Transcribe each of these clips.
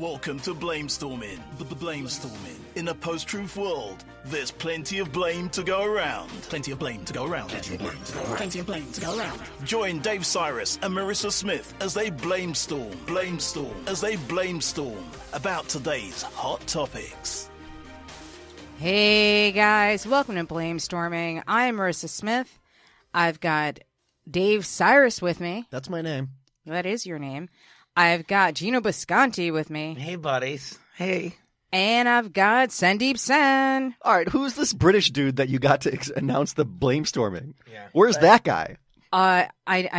Welcome to Blamestorming. Blamestorming. In a post-truth world, there's plenty of blame to go around. Plenty of blame to go around. Plenty of blame to go around. Plenty of blame to go around. Join Dave Sirus and Maryssa Smith as they blamestorm about today's hot topics. Hey guys, welcome to Blamestorming. I'm Maryssa Smith. I've got Dave Sirus with me. That's my name. That is your name. I've got Geno Bisconte with me. Hey, buddies. Hey. And I've got Sandip Sen. All right, who's this British dude that you got to announce the Blamestorming? Yeah. Where's that guy? I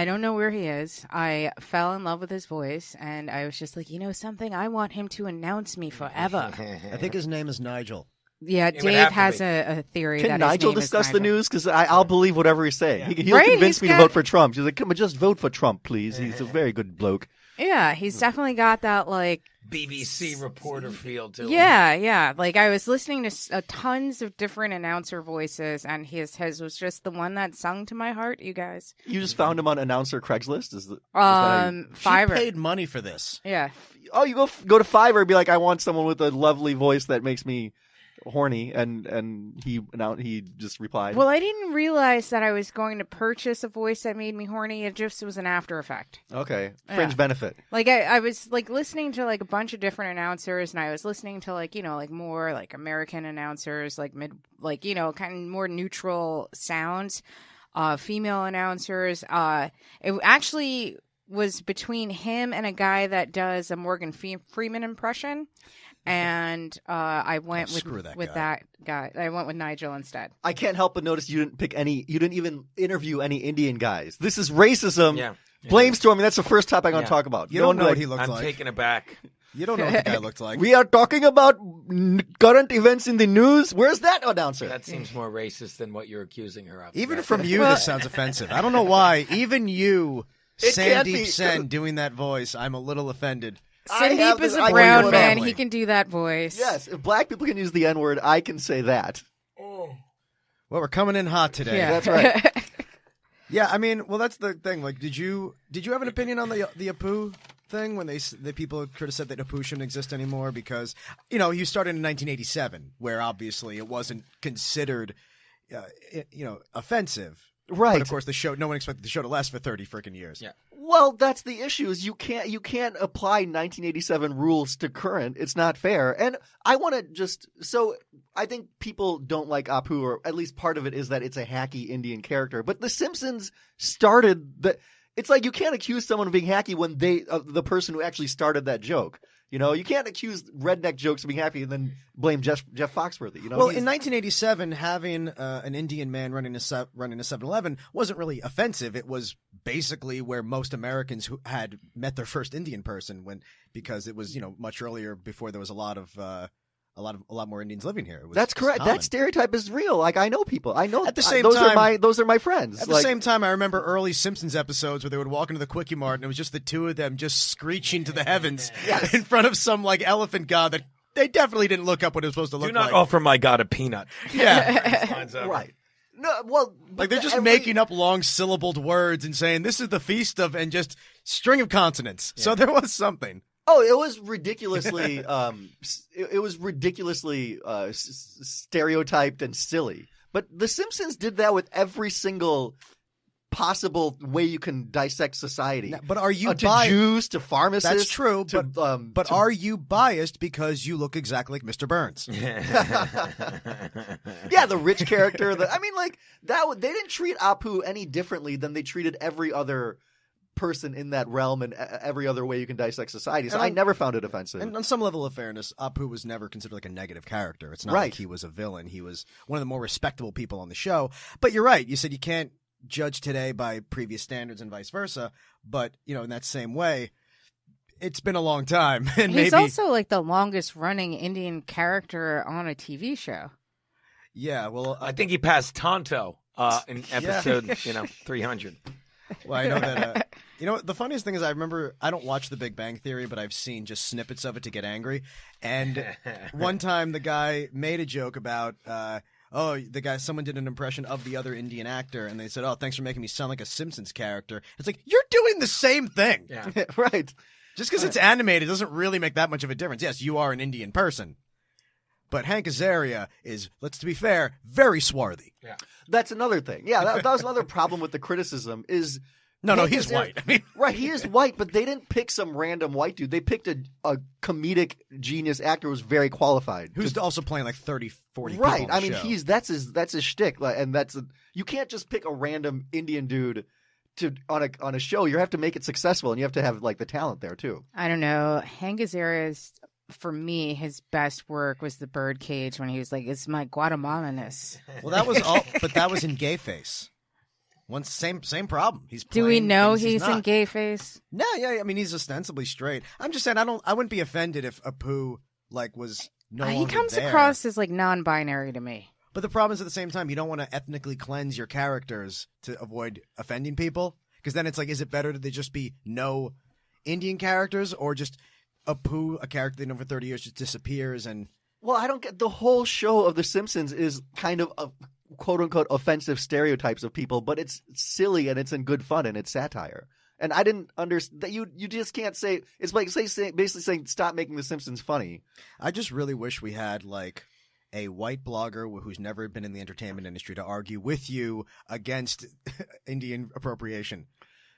don't know where he is. I fell in love with his voice, and I was just like, you know something? I want him to announce me forever. I think his name is Nigel. Yeah, Dave has a theory. Can that Nigel his name discuss is the Nigel. news? Because I'll believe whatever he's saying. Yeah. He'll Right? convince me to He's got- vote for Trump. He's like, come on, just vote for Trump, please. He's a very good bloke. Yeah, he's definitely got that, like... BBC reporter feel to him. Yeah. Like, I was listening to tons of different announcer voices, and his was just the one that sung to my heart, you guys. You just found him on announcer Craigslist? Is that Fiverr. She paid money for this. Yeah. Oh, you go to Fiverr and be like, I want someone with a lovely voice that makes me horny, and he just replied. Well, I didn't realize that I was going to purchase a voice that made me horny. It just was an after effect. Okay, fringe benefit. Like I was like listening to like a bunch of different announcers, and I was listening to like like more like American announcers, like kind of more neutral sounds, female announcers. It actually was between him and a guy that does a Morgan Freeman impression. And I went with that guy. I went with Nigel instead. I can't help but notice you didn't even interview any Indian guys. This is racism. Yeah. Blamestorming. That's the first topic I'm going to talk about. You don't know what he looked I'm like. taking it back. You don't know what the guy looked like. We are talking about current events in the news. Where's that announcer? That seems more racist than what you're accusing her of. Even from you, this sounds offensive. I don't know why. Even you, It can't be. Sandip Sen, doing that voice, I'm a little offended. Sandip is a I brown can- man. He can do that voice. Yes, if black people can use the N-word, I can say that. Well, we're coming in hot today. Yeah. That's right. Yeah, I mean, well, that's the thing. Like, did you have an opinion on the Apu thing when the people could have said that Apu shouldn't exist anymore because you started in 1987, where obviously it wasn't considered, offensive. Right. But of course, no one expected the show to last for 30 freaking years. Yeah. Well, that's the issue. Is you can't apply 1987 rules to current. It's not fair. And I want to I think people don't like Apu, or at least part of it is that it's a hacky Indian character. But The Simpsons started the. It's like you can't accuse someone of being hacky when the person who actually started that joke. You can't accuse redneck jokes of being happy and then blame Jeff Foxworthy. Well, in 1987, having an Indian man running a 7-Eleven wasn't really offensive. It was basically where most Americans who had met their first Indian person because it was much earlier before there was a lot more Indians living here. That's correct. Common. That stereotype is real. Like I know people. I know at the same those time. those are my friends. At the same time, I remember early Simpsons episodes where they would walk into the Quickie Mart and it was just the two of them just screeching to the heavens in front of some elephant god that they definitely didn't look up what it was supposed to look Do not like. offer my god a peanut. Yeah. Right. No, well, They're just making up long syllabled words and saying this is the feast of and just string of consonants. Yeah. So there was something. Oh, it was ridiculously, stereotyped and silly. But The Simpsons did that with every single possible way you can dissect society. Now, but are you to biased? Jews, to pharmacists? That's true. But to... are you biased because you look exactly like Mr. Burns? Yeah, the rich character. They didn't treat Apu any differently than they treated every other person in that realm and every other way you can dissect society. So I never found it offensive. And on some level of fairness, Apu was never considered like a negative character. It's not like he was a villain. He was one of the more respectable people on the show. But you're right. You said you can't judge today by previous standards and vice versa. But, in that same way, it's been a long time. And he's also like the longest running Indian character on a TV show. Yeah, well, I think he passed Tonto in episode 300. Well, I know that. The funniest thing is I don't watch The Big Bang Theory, but I've seen just snippets of it to get angry. And one time the guy made a joke about, someone did an impression of the other Indian actor, and they said, "Oh, thanks for making me sound like a Simpsons character." It's like, you're doing the same thing. Yeah. Right. Just because it's animated doesn't really make that much of a difference. Yes, you are an Indian person. But Hank Azaria is, to be fair, very swarthy. Yeah. That's another thing. Yeah, that was another problem with the criticism is... No, he's white. I mean, right, he is white, but they didn't pick some random white dude. They picked a comedic genius actor who's very qualified. Who's also playing like 30, 40 people right. on the I mean, show. that's his shtick, and you can't just pick a random Indian dude on a show. You have to make it successful, and you have to have like the talent there too. I don't know. Hank Azaria's, for me, his best work was the Birdcage when he was like, "It's my Guatemalaness." Well, that was all, but that was in Gay Face. Same problem. Do we know he's in Gay Face? No, yeah. I mean, he's ostensibly straight. I'm just saying, I wouldn't be offended if Apu was no longer He comes there. across as like non-binary to me. But the problem is, at the same time, you don't want to ethnically cleanse your characters to avoid offending people. Because then it's like, is it better that they just be no Indian characters, or just Apu, a character they know for 30 years, just disappears? And well, I don't get the whole show of The Simpsons is kind of a quote-unquote offensive stereotypes of people, but it's silly and it's in good fun and it's satire. And I didn't understand that you just can't say – it's like basically saying stop making The Simpsons funny. I just really wish we had like a white blogger who's never been in the entertainment industry to argue with you against Indian appropriation.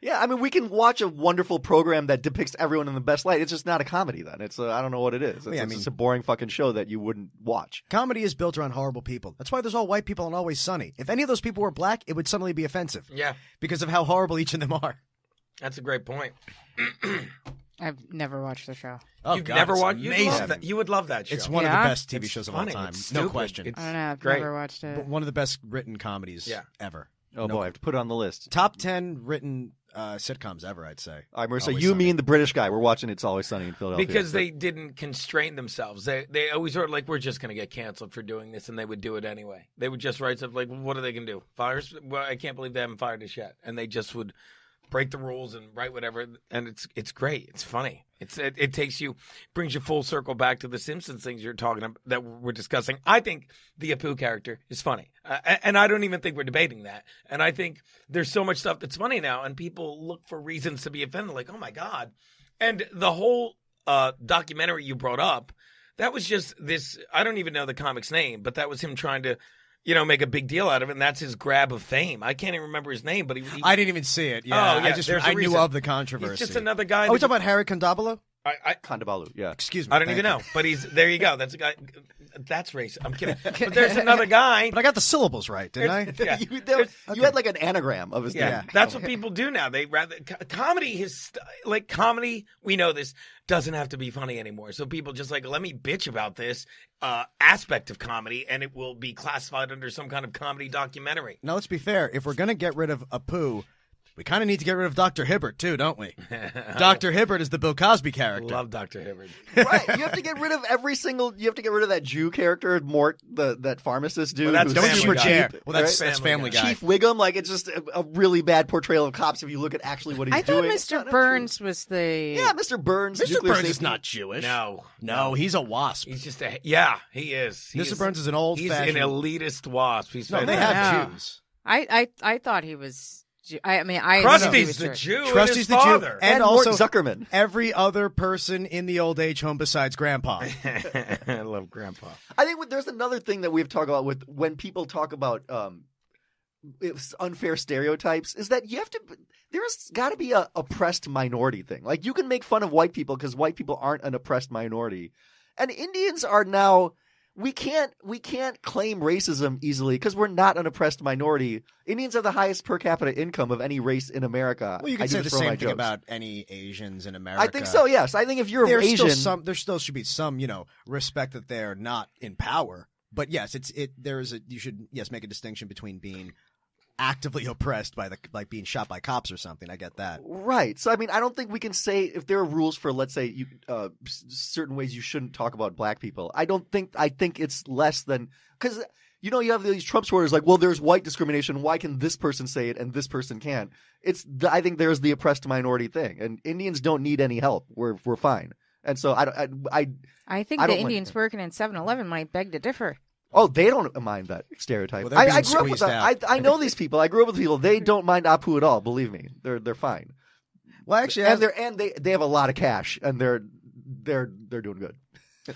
Yeah, I mean, we can watch a wonderful program that depicts everyone in the best light. It's just not a comedy then. It's I don't know what it is. It's just a boring fucking show that you wouldn't watch. Comedy is built around horrible people. That's why there's all white people on Always Sunny. If any of those people were black, it would suddenly be offensive. Yeah. Because of how horrible each of them are. That's a great point. I've never watched the show. Oh, You've God, never it's watched amazing. You would love that show. It's one of Yeah? the best TV It's shows funny. of all time. It's No stupid. question. It's I don't know. I've great. never watched it. But one of the best written comedies ever. Oh, boy, I have to put it on the list. Top 10 written sitcoms ever, I'd say. All right, Maryssa, Always you, Sunny. me, and the British guy, we're watching It's Always Sunny in Philadelphia. Because they didn't constrain themselves. They always were like, we're just going to get canceled for doing this, and they would do it anyway. They would just write stuff like, what are they going to do? Fires? Well, I can't believe they haven't fired us yet. And they just would break the rules and write whatever, and it's great. It's funny. It takes you, brings you full circle back to the Simpsons things you're talking about that we're discussing. I think the Apu character is funny, and I don't even think we're debating that. And I think there's so much stuff that's funny now, and people look for reasons to be offended, like, oh my God. And the whole documentary you brought up, that was just this. I don't even know the comic's name, but that was him trying to, make a big deal out of it, and that's his grab of fame. I can't even remember his name, but he I didn't even see it. Yeah, Oh, yeah, I knew of the controversy. He's just another guy. Oh, we're talking about Harry Condabolo? Kandabalu, yeah. Excuse me. I don't even know, but there you go. That's a guy. That's racist. I'm kidding. But there's another guy. But I got the syllables right, didn't I? Yeah. You had like an anagram of his name. Yeah, that's what people do now. They rather comedy comedy. We know this doesn't have to be funny anymore. So people just like, let me bitch about this aspect of comedy, and it will be classified under some kind of comedy documentary. Now, let's be fair. If we're going to get rid of Apu, we kind of need to get rid of Dr. Hibbert, too, don't we? Dr. Hibbert is the Bill Cosby character. Love Dr. Hibbert. Right. You have to get rid of you have to get rid of that Jew character, Mort, that pharmacist dude. Well, that's who's Family super Guy. cheap. Well, that's right? Family Guy. Chief Wiggum, like it's just a really bad portrayal of cops if you look at actually what he's I doing. thought It's Mr. not Burns was the. Yeah, Mr. Burns. Mr. nuclear Burns is safety. not Jewish. No, he's a wasp. he's just he is. Mr. Burns is an old-fashioned... He's an elitist wasp. He's No, they fantastic. have No. Jews. I thought he was. I mean, I. Krusty's the Jew. Trusty's and the his Jew. father. And Mort also Zuckerman. every other person in the old age home besides Grandpa. I love Grandpa. I think there's another thing that we've talked about with when people talk about unfair stereotypes is that there's got to be a oppressed minority thing. Like you can make fun of white people because white people aren't an oppressed minority, and Indians are now. We can't claim racism easily because we're not an oppressed minority. Indians have the highest per capita income of any race in America. Well, you I can do say the throw my same thing jokes. about any Asians in America. I think so. Yes, I think if you're There's Asian, there still should be some, respect that they're not in power. But yes, you should make a distinction between being actively oppressed by being shot by cops or something. I get that. right? So I mean, I don't think we can say if there are rules for, let's say, certain ways you shouldn't talk about black people. I think it's less than because you have these Trump supporters like, well, there's white discrimination. Why can this person say it and this person can't? I think there's the oppressed minority thing, and Indians don't need any help. We're fine. And so I think the Indians working in 7-Eleven might beg to differ. Oh, they don't mind that stereotype. Well, I grew up with them. I know these people. I grew up with people. They don't mind Apu at all. Believe me, they're fine. Well, actually, and they have a lot of cash, and they're doing good.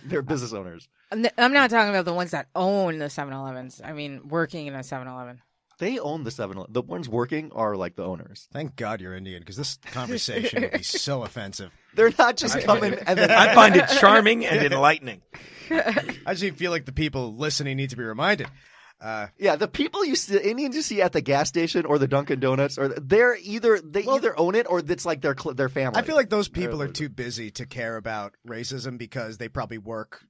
They're business owners. I'm not talking about the ones that own the 7-Elevens. I mean, working in a 7-Eleven. They own the 7-Eleven. The ones working are like the owners. Thank God you're Indian, because this conversation would be so offensive. They're not just coming and then I find it charming and enlightening. I just feel like the people listening need to be reminded. Yeah, the people the Indians you see at the gas station or the Dunkin' Donuts, or they either own it or it's like their family. I feel like those people are too busy to care about racism because they probably work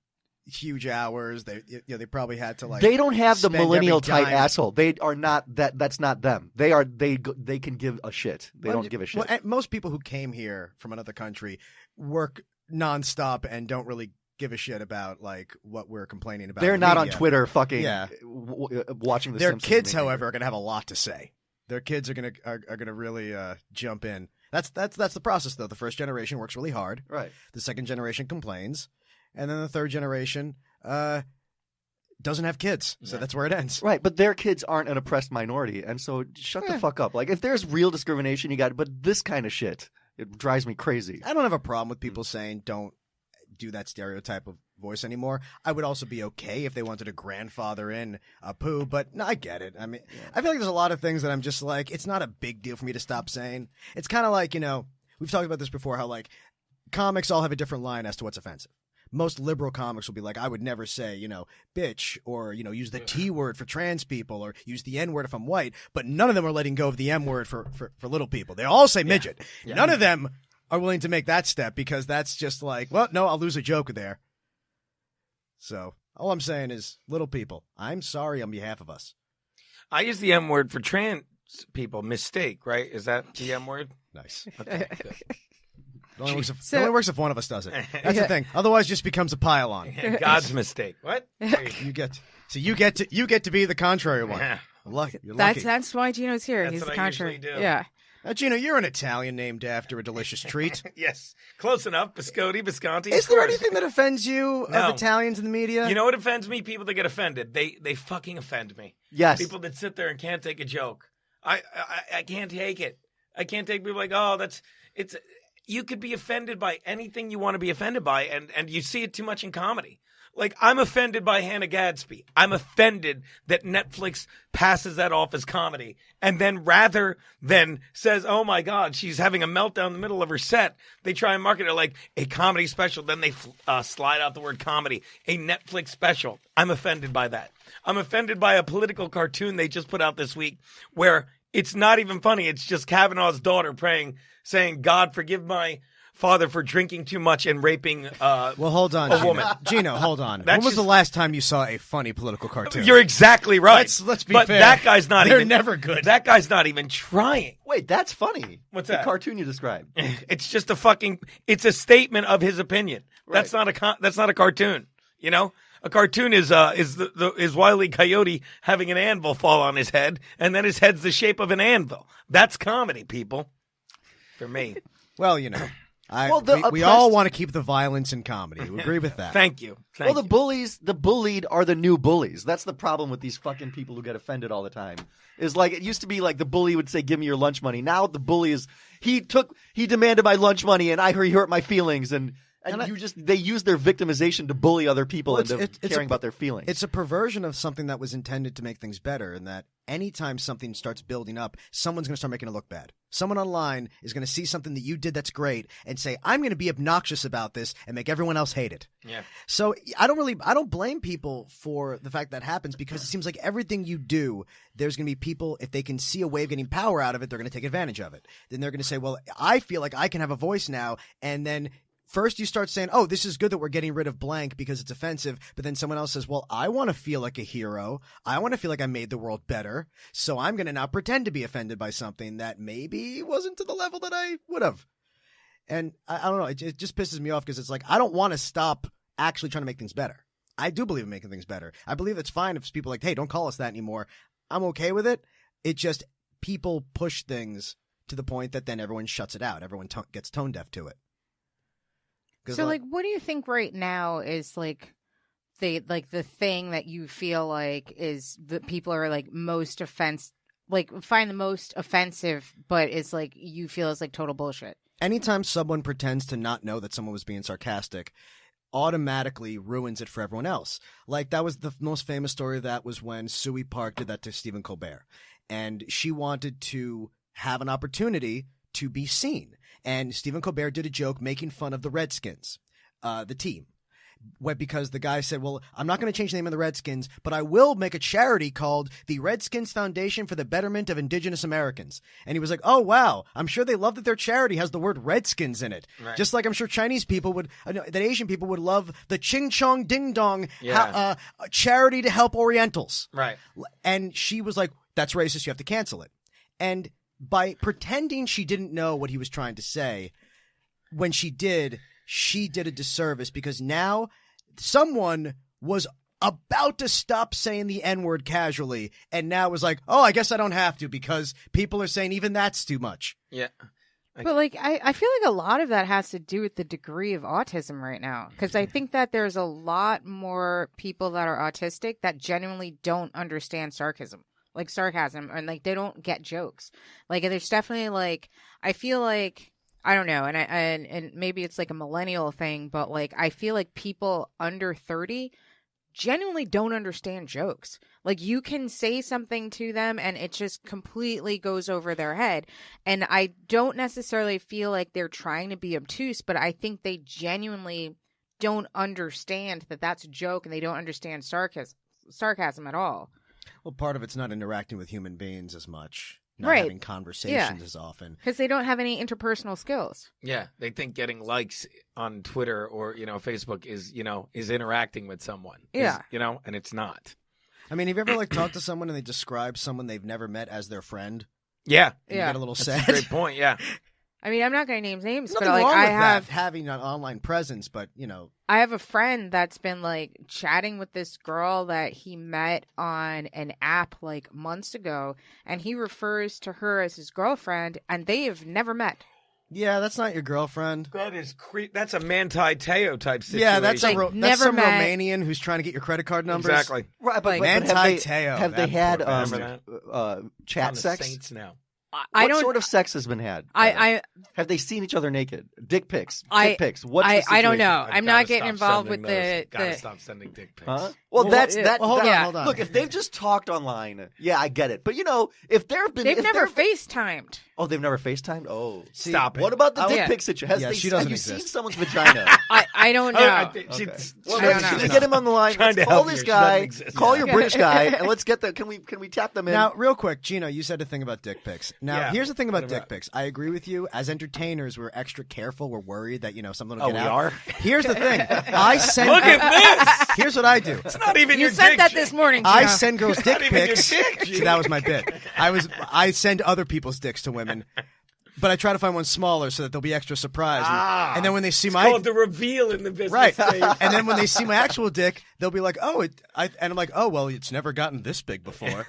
huge hours. They probably had to They don't have the spend millennial every dime. type asshole. They are not that. That's not them. They can give a shit. They don't give a shit. Well, most people who came here from another country work nonstop and don't really give a shit about like what we're complaining about. They're not on media. Twitter fucking Yeah. watching the Their Simpsons. kids, however, are going to have a lot to say. Their kids are going to really jump in. That's the process though. The first generation works really hard. Right. The second generation complains, and then the third generation doesn't have kids. So that's where it ends. Right, but their kids aren't an oppressed minority, and so shut the fuck up. Like if there's real discrimination, you got, but this kind of shit, it drives me crazy. I don't have a problem with people saying don't do that stereotype of voice anymore. I would also be okay if they wanted to grandfather in a poo, but no, I get it. I mean, I feel like there's a lot of things that I'm just like, it's not a big deal for me to stop saying. It's kind of like, we've talked about this before, how like comics all have a different line as to what's offensive. Most liberal comics will be like, I would never say, bitch, or, use the T word for trans people, or use the N word if I'm white, but none of them are letting go of the M word for little people. They all say midget. Yeah. None of them are willing to make that step because that's just like, well, no, I'll lose a joke there. So all I'm saying is, little people, I'm sorry on behalf of us. I use the M word for trans people. Mistake, right? Is that the M word? Nice. Okay, good. It only works if one of us does it. That's the thing. Otherwise, it just becomes a pile on. God's mistake. What? You get to be the contrary one. Yeah. You're lucky. That's why Gino's here. That's He's what the I contrary. usually do. Yeah. Now, Gino, you're an Italian named after a delicious treat. Yes. Close enough. Biscotti, Bisconte. Is there anything that offends you No. of Italians in the media? You know what offends me? People that get offended. They fucking offend me. Yes. People that sit there and can't take a joke. I can't take it. I can't take people like, oh, you could be offended by anything you want to be offended by, and you see it too much in comedy. Like, I'm offended by Hannah Gadsby. I'm offended that Netflix passes that off as comedy. And then rather than says, oh my God, she's having a meltdown in the middle of her set, they try and market it like a comedy special. Then they slide out the word comedy, a Netflix special. I'm offended by that. I'm offended by a political cartoon they just put out this week where it's not even funny. It's just Kavanaugh's daughter praying, saying, God, forgive my father for drinking too much and raping well, hold on, a Gino. woman. Gino, hold on. That's When was just- the last time you saw a funny political cartoon? You're exactly right. Let's be but fair. that guy's not They're even never good. That guy's not even trying. Wait, that's funny. What's the that? cartoon you described? It's just it's a statement of his opinion. That's not a cartoon. A cartoon is Wile E. Coyote having an anvil fall on his head, and then his head's the shape of an anvil. That's comedy, people. For me. Well, we all want to keep the violence in comedy. We agree with that. Thank you. The bullied are the new bullies. That's the problem with these fucking people who get offended all the time. Is like, it used to be like the bully would say, give me your lunch money. Now the bully is, he demanded my lunch money and he hurt my feelings. And they use their victimization to bully other people into caring about their feelings. It's a perversion of something that was intended to make things better, in that anytime something starts building up, someone's going to start making it look bad. Someone online is going to see something that you did that's great and say, I'm going to be obnoxious about this and make everyone else hate it. Yeah. So I don't blame people for the fact that happens, because it seems like everything you do, there's going to be people, if they can see a way of getting power out of it, they're going to take advantage of it. Then they're going to say, well, I feel like I can have a voice now. And then first you start saying, oh, this is good that we're getting rid of blank because it's offensive. But then someone else says, well, I want to feel like a hero. I want to feel like I made the world better. So I'm going to not pretend to be offended by something that maybe wasn't to the level that I would have. And I don't know. It just pisses me off, because it's like, I don't want to stop actually trying to make things better. I do believe in making things better. I believe it's fine if people are like, hey, don't call us that anymore. I'm okay with it. It just, people push things to the point that then everyone shuts it out. Everyone gets tone deaf to it. So, what do you think right now is the thing that you feel like is that people are find the most offensive, but it's like you feel is like total bullshit? anytime someone pretends to not know that someone was being sarcastic, automatically ruins it for everyone else. Like, that was the most famous story of that was when Suey Park did that to Stephen Colbert. And she wanted to have an opportunity to be seen. And Stephen Colbert did a joke making fun of the Redskins, the team. Because the guy said, well, I'm not going to change the name of the Redskins, but I will make a charity called the Redskins Foundation for the Betterment of Indigenous Americans. And he was like, oh, wow, I'm sure they love that their charity has the word Redskins in it. Right. Just like I'm sure Chinese people would, that Asian people would love the Ching Chong Ding Dong charity to help Orientals. Right. And she was like, that's racist, you have to cancel it. And by pretending she didn't know what he was trying to say, when she did a disservice, because now someone was about to stop saying the N-word casually, and now was like, oh, I guess I don't have to because people are saying even that's too much. Yeah. But, like, I feel like a lot of that has to do with the degree of autism right now. Because I think that there's a lot more people that are autistic that genuinely don't understand sarcasm, and, like, they don't get jokes. Like, there's definitely, like, I feel like, I don't know, and maybe it's like a millennial thing, but like I feel like people under 30 genuinely don't understand jokes. Like, you can say something to them and it just completely goes over their head. And I don't necessarily feel like they're trying to be obtuse, but I think they genuinely don't understand that that's a joke, and they don't understand sarcasm at all. Well, part of it's not interacting with human beings as much. Not right. having conversations as often. Because they don't have any interpersonal skills. Yeah, they think getting likes on Twitter or, Facebook is interacting with someone. Yeah. And it's not. I mean, have you ever, like, talked to someone and they describe someone they've never met as their friend? Yeah. And you get a little sad. That's a great point, yeah. I mean, I'm not going to name names, Nothing but like wrong I with have that, having an online presence, but I have a friend that's been like chatting with this girl that he met on an app like months ago, and he refers to her as his girlfriend, and they have never met. Yeah, that's not your girlfriend. That is That's a Manti Teo type situation. Yeah, that's Like, that's some met. Romanian who's trying to get your credit card numbers. Exactly. Right, but Manti Teo. have they had On chat the sex? Saints now. What sort of sex has been had? Have they seen each other naked? Dick pics? Dick pics? What's the situation? I don't know. I'm not getting stop involved with sending the. Gotta stop sending dick pics. Huh? Well, hold on. Look, if they've just talked online, yeah, I get it. But if there have been, They've never FaceTimed. Oh, they've never FaceTimed. Oh, stop it. What about the dick pic situation? She doesn't have you exist. seen someone's vagina? I don't know. Well, I don't let's know. get him on the line. Trying Let's to call help this you. She guy. doesn't exist. Call your British guy, and let's get the. Can we tap them in? Now, real quick, Gino, you said a thing about dick pics. Now, Yeah. here's the thing about What dick about- pics. I agree with you. As entertainers, we're extra careful. We're worried that something will Oh, get we out. are? Here's the thing. I send. Look at this. Here's what I do. It's not even You your said dick. that this morning, Gino. I send girls dick not even your pics. dick, See, that was my bit. I send other people's dicks to women, but I try to find one smaller so that they'll be extra surprised. And then when they see It's my called the reveal in the business. right, stage. and then when they see my actual dick, they'll be like, "Oh," and I'm like, "Oh, well, it's never gotten this big before.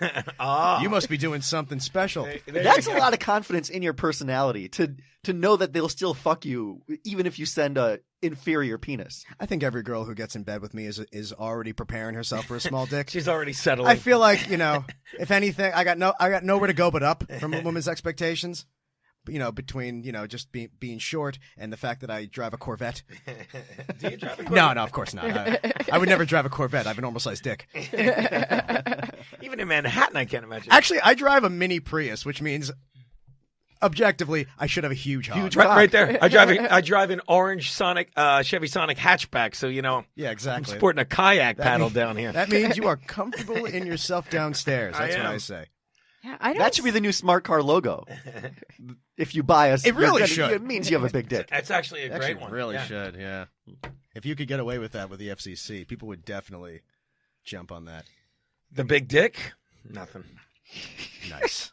You must be doing something special." That's a lot of confidence in your personality to know that they'll still fuck you even if you send a inferior penis. I think every girl who gets in bed with me is already preparing herself for a small dick. She's already settling. I feel like if anything, I got nowhere to go but up from a woman's expectations. Between just being short and the fact that I drive a Corvette. Do you drive a Corvette? No, of course not. I would never drive a Corvette. I have a normal sized dick. Even in Manhattan, I can't imagine. Actually, I drive a mini Prius, which means objectively I should have a huge hog. Right there. I drive an orange Chevy Sonic hatchback, so Yeah, I'm exactly. sporting a kayak paddle down here. That means you are comfortable in yourself downstairs. That's what I say. Yeah, That should be the new smart car logo. If you buy us, It really should. It means you have a big dick. That's actually a great one. Really Yeah. should, yeah. If you could get away with that with the FCC, people would definitely jump on that. The big dick? Nothing. Nice.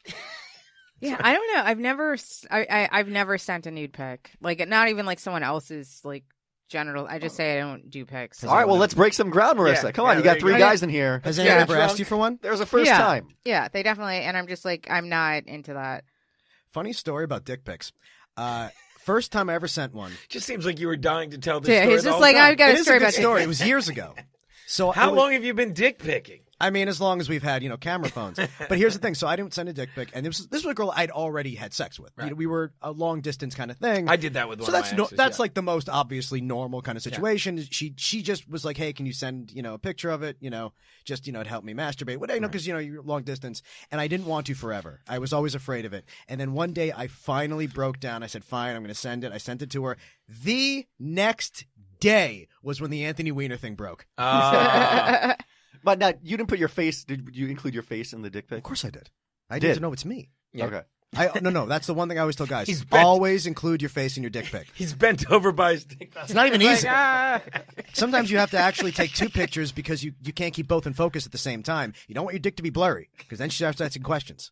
Yeah, I don't know. I've never sent a nude pic. Like, not even like someone else's like genital. I just say I don't do pics. All right, well, let's break some ground, Marissa. Yeah, Come on, yeah, you got there you three go. guys in here. Has Let's anyone get ever drunk. asked you for one? There's a first Yeah. time. Yeah, they definitely. And I'm just like, I'm not into that. Funny story about dick pics. First time I ever sent one. Just seems like you were dying to tell this Yeah, story. he's the just whole like, time. I've got It a is a story good about story. It was years ago. So How long have you been dick picking? I mean, as long as we've had, camera phones. But here's the thing. So I didn't send a dick pic. And this was a girl I'd already had sex with. Right. We were a long distance kind of thing. I did that with one so of that's my exes, that's yeah. like the most obviously normal kind of situation. She just was like, hey, can you send, a picture of it? Just, to help me masturbate. Because, you're long distance. And I didn't want to forever. I was always afraid of it. And then one day I finally broke down. I said, fine, I'm going to send it. I sent it to her. The next day was when the Anthony Weiner thing broke. But now, you didn't put your face. Did you include your face in the dick pic? Of course I did. I did to know it's me. Yeah. Okay. No. That's the one thing I always tell guys. He's bent. Always include your face in your dick pic. He's bent over by his dick. It's not even easy. "Ah." Sometimes you have to actually take two pictures because you can't keep both in focus at the same time. You don't want your dick to be blurry because then she starts asking questions.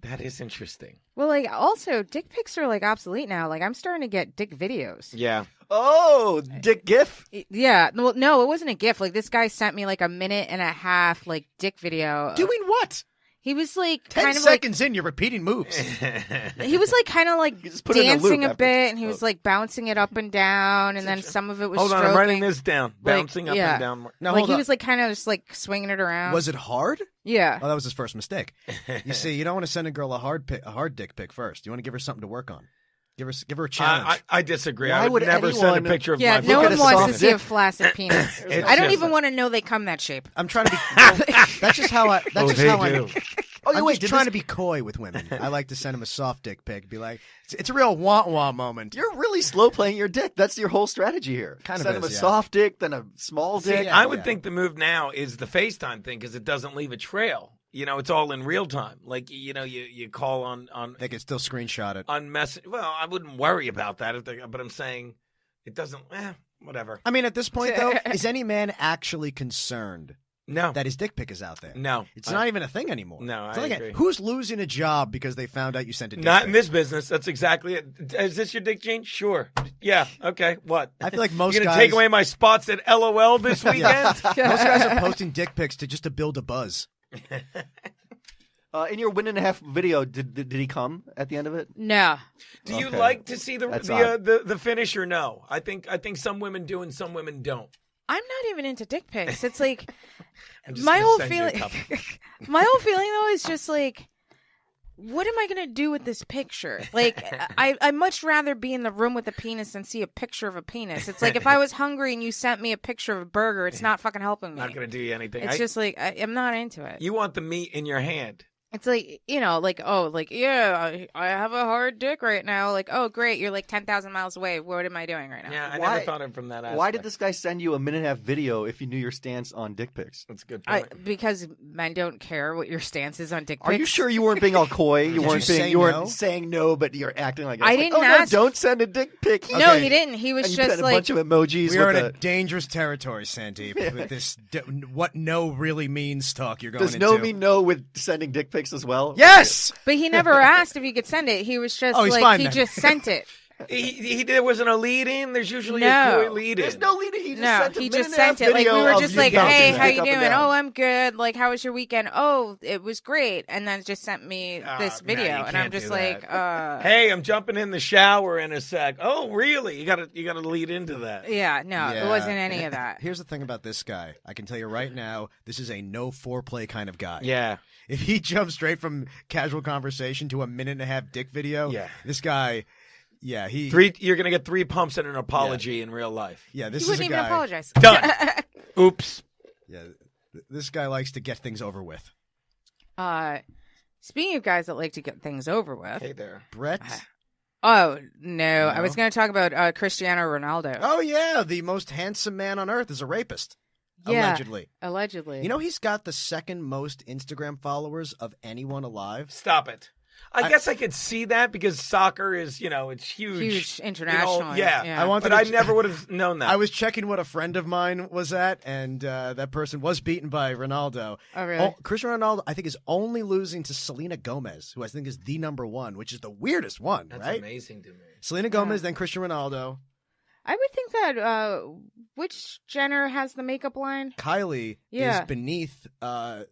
That is interesting. Well, also, dick pics are obsolete now. I'm starting to get dick videos. Yeah. Oh, dick gif? Yeah. Well, no, it wasn't a GIF. This guy sent me a minute and a half dick video. Doing what? He was 10 kind of seconds in, you're repeating moves. he was kind of just put it in a dancing loop a after. bit, and he was bouncing it up and down, and then some of it was Hold on, stroking. I'm writing this down. Bouncing up yeah. and down. Now, he hold on. was kind of just swinging it around. Was it hard? Yeah. Oh, that was his first mistake. You see, you don't want to send a girl a hard dick pic first. You want to give her something to work on. Give her a challenge. I disagree. Why I would would never send anyone- a picture of Yeah, my no Look at one a wants soft to see a dick. flaccid penis. It's I don't just- even want to know they come that shape. I'm trying to be. That's just how I. That's just they how do. I'm wait, just did trying this- to be coy with women. I like to send them a soft dick pic. Be like, it's a real wah-wah moment. You're really slow playing your dick. That's your whole strategy here. Kind of Send him is, a yeah. soft dick, then a small See, dick. I would think the move now is the FaceTime thing because it doesn't leave a trail. It's all in real time. You call on They can still screenshot it. on message. Well, I wouldn't worry about that, but I'm saying it doesn't. Whatever. I mean, at this point, though, is any man actually concerned No, that his dick pic is out there? no, It's not even a thing anymore. No, It's I not agree. who's losing a job because they found out you sent a dick Not pic? in this business. That's exactly it. Is this your dick, Gene? Sure. Yeah. Okay. What? I feel like most You're gonna guys take away my spots at LOL this weekend? Most guys are posting dick pics to build a buzz. In your 1.5 video, did he come at the end of it? No. Do you Okay. like to see That's odd. the finish or no? I think some women do and some women don't. I'm not even into dick pics. It's I'm just my gonna whole send you a feeling. couple. My whole feeling though is just what am I gonna do with this picture? I'd much rather be in the room with a penis than see a picture of a penis. It's if I was hungry and you sent me a picture of a burger, it's not fucking helping me. Not gonna do you anything. It's just I'm not into it. You want the meat in your hand. It's yeah, I have a hard dick right now. Oh, great, you're 10,000 miles away. What am I doing right now? Yeah, I Why- never thought of it from that aspect. Why did this guy send you a 1.5 video if you knew your stance on dick pics? That's a good point. Because men don't care what your stance is on dick pics. Are you sure you weren't being all coy? You Did weren't you being say you weren't no? saying no, but you're acting like I didn't oh, ask- No, don't send a dick pic. No, Okay. he didn't. He was And you just put a bunch of emojis We are with in the a dangerous territory, Sandip, with this what no really means talk you're going Does into. no mean no with sending dick pics as well? Yes! But he never asked if he could send it. He was just Oh, he's fine he then. just sent it. There wasn't a lead in. There's usually a No. coy lead in. There's no lead. He just No, sent a he 1.5 just sent it. We video were of just you hey, bouncing how dick you up and doing? down. Oh, I'm good. How was your weekend? Oh, it was great. And then just sent me this no, video, you and I'm can't just do that. Hey, I'm jumping in the shower in a sec. Oh, really? You gotta lead into that. yeah, no, Yeah. it wasn't any of that. Here's the thing about this guy. I can tell you right now, this is a no foreplay kind of guy. Yeah. If he jumps straight from casual conversation to a 1.5 dick video, Yeah. this guy, yeah, he... You're gonna get 3 pumps and an apology in real life. Yeah, this He is a wouldn't even guy... apologize. Done. Oops. Yeah, this guy likes to get things over with. Speaking of guys that like to get things over with. Hey there. Brett? Oh no, I No? was going to talk about Cristiano Ronaldo. Oh, yeah, the most handsome man on earth is a rapist. Yeah. Allegedly. Allegedly. You know, he's got the second most Instagram followers of anyone alive. Stop it. I guess I could see that because soccer is, it's huge. Huge internationally. Yeah. Yeah. I wanted But I to- never would have known that. I was checking what a friend of mine was at, and that person was beaten by Ronaldo. Oh, really? Cristiano Ronaldo, I think, is only losing to Selena Gomez, who I think is the number one, which is the weirdest one, That's right? amazing to me. Selena Gomez, then Cristiano Ronaldo. I would think that which Jenner has the makeup line? Kylie Yeah. is beneath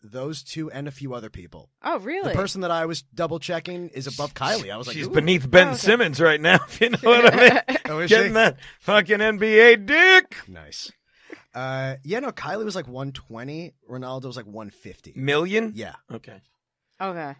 those two and a few other people. Oh, really? The person that I was double checking is above Kylie. I was like, She's ooh. beneath Ben okay. Simmons right now, if you know what I mean. Oh, is she? Getting that fucking NBA dick. Nice. Kylie was like 120. Ronaldo was like 150. Million? Yeah. Okay. Okay.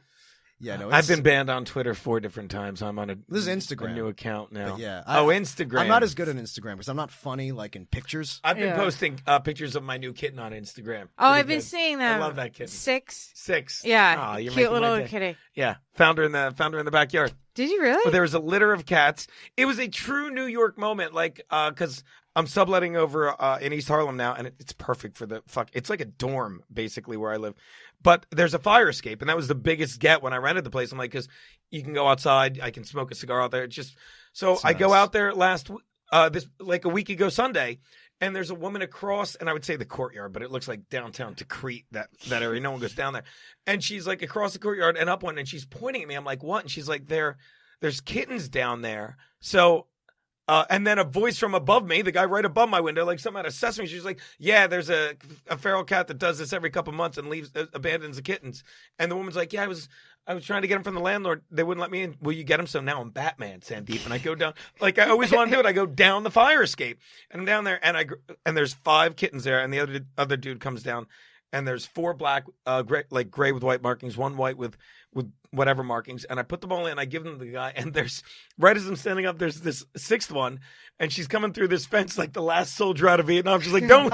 Yeah, no. I've been banned on Twitter 4 different times. I'm on This is Instagram. a new account now. But yeah. Instagram. I'm not as good at Instagram because I'm not funny like in pictures. I've been posting pictures of my new kitten on Instagram. Oh, Pretty I've been good. seeing them. I love that kitten. 6. 6. Yeah. Aw, you're cute making my little day. kitty. Yeah. Found her in the backyard. Did you really? Well, there was a litter of cats. It was a true New York moment, like, because I'm subletting over in East Harlem now, and it's perfect for it's like a dorm, basically, where I live. But there's a fire escape, and that was the biggest get when I rented the place. I'm like, because you can go outside, I can smoke a cigar out there. It's just, so I go out there a week ago Sunday, and there's a woman across, and I would say the courtyard, but it looks like downtown Tikrit, that area. No one goes down there. And she's like across the courtyard and up one, and she's pointing at me. I'm like, what? And she's like, there's kittens down there. So, and then a voice from above me, the guy right above my window, like something out of Sesame. She's like, yeah, there's a feral cat that does this every couple months and abandons the kittens. And the woman's like, yeah, I was trying to get him from the landlord. They wouldn't let me in. Will you get him? So now I'm Batman, Sandip, and I go down. Like I always want to do it. I go down the fire escape, and I'm down there, and there's 5 kittens there, and the other dude comes down, and there's 4 black, gray with white markings, 1 white with whatever markings, and I put them all in. I give them to the guy, and there's right as I'm standing up, there's this 6th one, and she's coming through this fence like the last soldier out of Vietnam. She's like, don't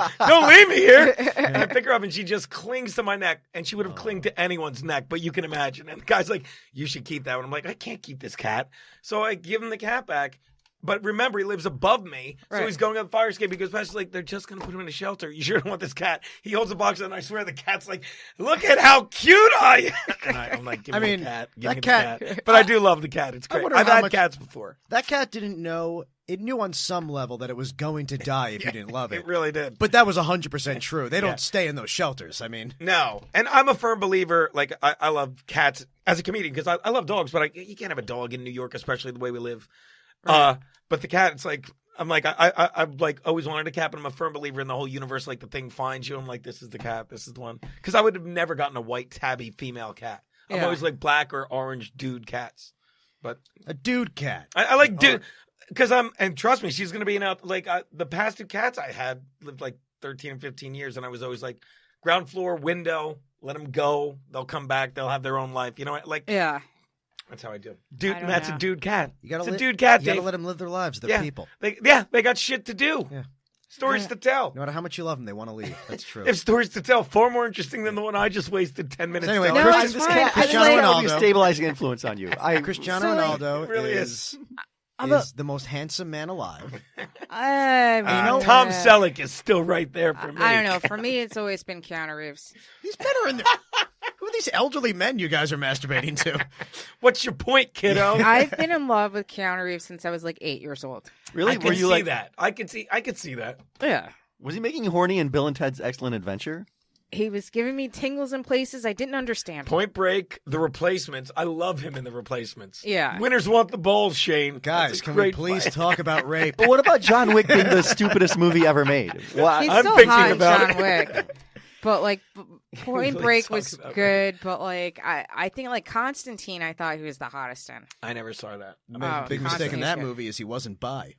leave me here. And I pick her up, and she just clings to my neck, and she would have clinged to anyone's neck, but you can imagine. And the guy's like, you should keep that one. I'm like, I can't keep this cat. So I give him the cat back. But remember, he lives above me, so he's going up the fire escape. He goes past, like, they're just going to put him in a shelter. You sure don't want this cat. He holds a box, and I swear the cat's like, look at how cute I am. And I'm like, give me the cat. Give me the cat. But I do love the cat. It's great. I've had cats before. That cat didn't know. It knew on some level that it was going to die if you didn't love it. It really did. But that was 100% true. They don't stay in those shelters. I mean. No. And I'm a firm believer, like, I love cats as a comedian because I love dogs, but you can't have a dog in New York, especially the way we live. Right. But the cat, it's like, I'm like, I've like always wanted a cat, but I'm a firm believer in the whole universe. Like the thing finds you. I'm like, this is the cat. This is the one. Because I would have never gotten a white tabby female cat. I'm always like black or orange dude cats. But a dude cat. I like dude. Because and trust me, she's going to be the past 2 cats I had lived like 13 and 15 years. And I was always like ground floor, window, let them go. They'll come back. They'll have their own life. You know, like. Yeah. That's how I do. Dude, that's a dude cat. It's a dude cat. You gotta let them live their lives. They're people. They got shit to do. Yeah. Stories to tell. No matter how much you love them, they want to leave. That's true. They have stories to tell. Far more interesting than the one I just wasted 10 minutes. Anyway, Cristiano Ronaldo is a stabilizing influence on you. Cristiano Ronaldo really is the most handsome man alive. Tom Selleck is still right there for me. I don't know. For me, it's always been Keanu Reeves. He's better in there. Who are these elderly men you guys are masturbating to? What's your point, kiddo? I've been in love with Keanu Reeves since I was like 8 years old. Really? I can see that. I could see that. Yeah. Was he making you horny in Bill and Ted's Excellent Adventure? He was giving me tingles in places I didn't understand. Point Break, The Replacements. I love him in The Replacements. Yeah. Winners want the balls, Shane. Guys, can we please talk about rape? But what about John Wick being the stupidest movie ever made? Well, He's still hot, John Wick. But like Point Break was good, but like I think like Constantine, I thought he was the hottest in. I never saw that. The big mistake in that movie is he wasn't bi,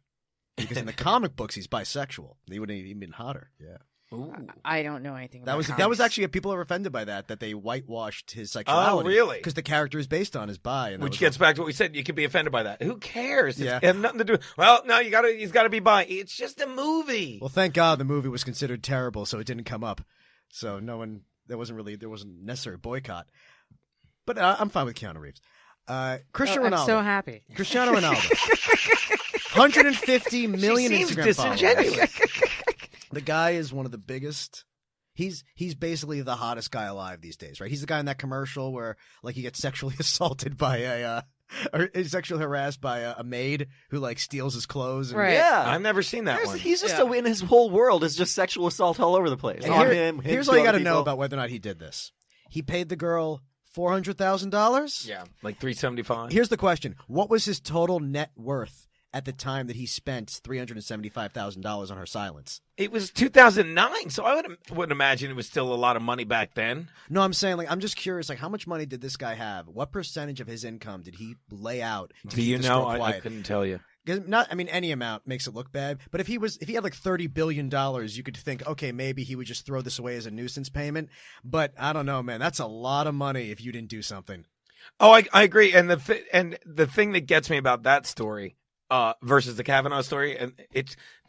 because in the comic books he's bisexual. He would have even been hotter. Yeah. Ooh. I don't know anything about that was actually people are offended by that they whitewashed his sexuality. Oh, really? Because the character is based on his bi. And which gets back to what we said. You could be offended by that. Who cares? Yeah. It has nothing to do. Well, no, he's got to be bi. It's just a movie. Well, thank God the movie was considered terrible, so it didn't come up. So there wasn't necessary boycott. But I'm fine with Keanu Reeves. Cristiano Ronaldo. I'm so happy. Cristiano Ronaldo. 150 million Instagram followers. The guy is one of the biggest. He's basically the hottest guy alive these days, right? He's the guy in that commercial where like he gets sexually assaulted by or is sexually harassed by a maid who like steals his clothes. Right. Yeah, I've never seen that one. He's just in his whole world is just sexual assault all over the place. Here's all you got to know about whether or not he did this. He paid the girl $400,000. Yeah, like $375. Here's the question: what was his total net worth at the time that he spent $375,000 on her silence? It was 2009, so I wouldn't imagine it was still a lot of money back then. No, I'm saying, like, I'm just curious, like, how much money did this guy have? What percentage of his income did he lay out to keep this girl quiet? I couldn't tell you. Any amount makes it look bad. But if he had like $30 billion, you could think, okay, maybe he would just throw this away as a nuisance payment. But I don't know, man. That's a lot of money if you didn't do something. Oh, I agree. And the thing that gets me about that story versus the Kavanaugh story, and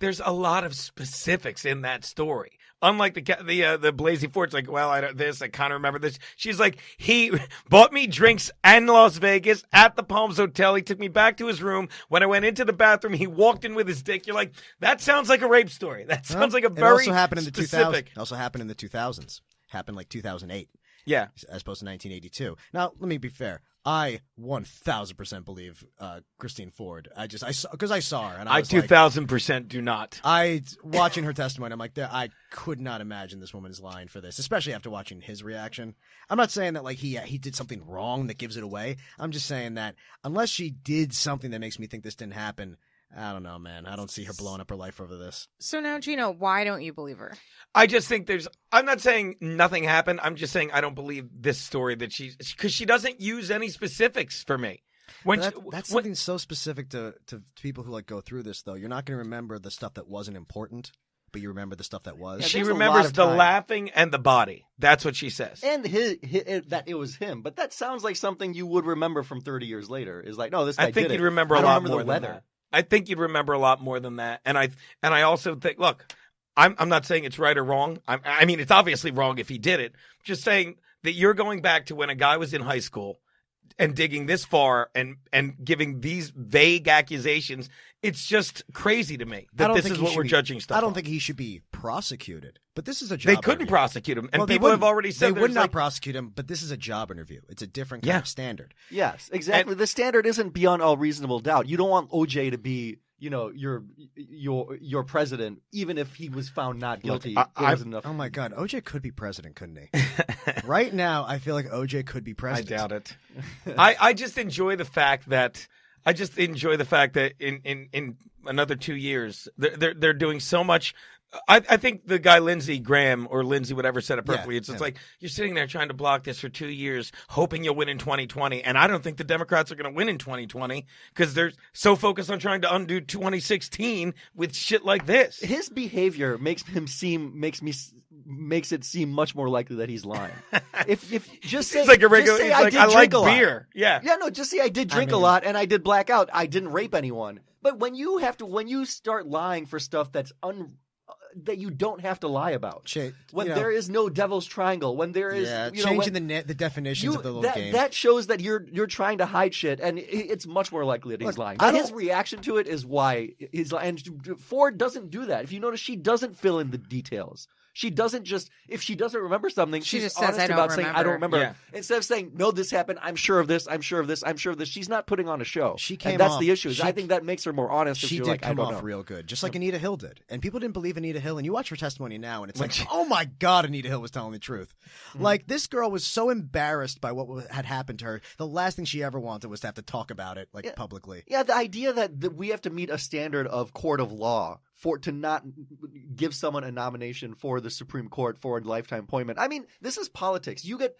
there's a lot of specifics in that story. Unlike the Blasey Ford's like, well, I kind of remember this. She's like, he bought me drinks in Las Vegas at the Palms Hotel. He took me back to his room. When I went into the bathroom, he walked in with his dick. You're like, that sounds like a rape story. That sounds like a very It also happened in the 2000s. specific. It also happened in the 2000s. Happened like 2008. Yeah. As opposed to 1982. Now, let me be fair. I 1000% believe Christine Ford. Because I saw her, and I was 2000% do not. Watching her testimony, I'm like, I could not imagine this woman is lying for this, especially after watching his reaction. I'm not saying that like he did something wrong that gives it away. I'm just saying that unless she did something that makes me think this didn't happen, I don't know, man. I don't see her blowing up her life over this. So now, Gino, why don't you believe her? I just think I'm not saying nothing happened. I'm just saying I don't believe this story because she doesn't use any specifics for me. That's something so specific to people who like go through this, though. You're not going to remember the stuff that wasn't important, but you remember the stuff that was. Yeah, she remembers the laughing and the body. That's what she says. And that it was him. But that sounds like something you would remember from 30 years later. Is like, no, this guy did it. I think you'd remember a lot more than that. I think you'd remember a lot more than that. And I also think, look, I'm not saying it's right or wrong. I mean, it's obviously wrong if he did it. I'm just saying that you're going back to when a guy was in high school and digging this far and giving these vague accusations. It's just crazy to me that this is what we're judging stuff on. I don't think he should be prosecuted, but this is a job They couldn't interview. prosecute him, and people have already said they would not prosecute him, but this is a job interview. It's a different kind of standard. Yes, exactly. The standard isn't beyond all reasonable doubt. You don't want OJ to be, your president, even if he was found not guilty. Oh my God, OJ could be president, couldn't he? Right now, I feel like OJ could be president. I doubt it. I just enjoy the fact that in another 2 years they're doing so much. I think the guy Lindsey Graham or Lindsey whatever said it perfectly. It's just like you're sitting there trying to block this for 2 years, hoping you'll win in 2020, and I don't think the Democrats are going to win in 2020 because they're so focused on trying to undo 2016 with shit like this. His behavior makes it seem much more likely that he's lying. If just say, like a regular, just say I like beer. Yeah, no, just say I did drink a lot and I did black out. I didn't rape anyone. But when you start lying for stuff that's that you don't have to lie about. When there is no devil's triangle, when there is changing the definitions of the little games. That shows that you're trying to hide shit, and it's much more likely that he's lying. But his reaction to it is why he's lying. And Ford doesn't do that. If you notice, she doesn't fill in the details. She doesn't if she doesn't remember something, she's honest about saying, I don't remember. Yeah. Instead of saying, no, this happened, I'm sure of this, I'm sure of this, I'm sure of this. She's not putting on a show. That's the issue. I think that makes her more honest. She did come off real good, just like Anita Hill did. And people didn't believe Anita Hill. And you watch her testimony now, and it's like, oh my God, Anita Hill was telling the truth. Mm-hmm. Like, this girl was so embarrassed by what had happened to her. The last thing she ever wanted was to have to talk about it, publicly. Yeah, the idea that we have to meet a standard of court of law to not give someone a nomination for the Supreme Court for a lifetime appointment. I mean, this is politics. You get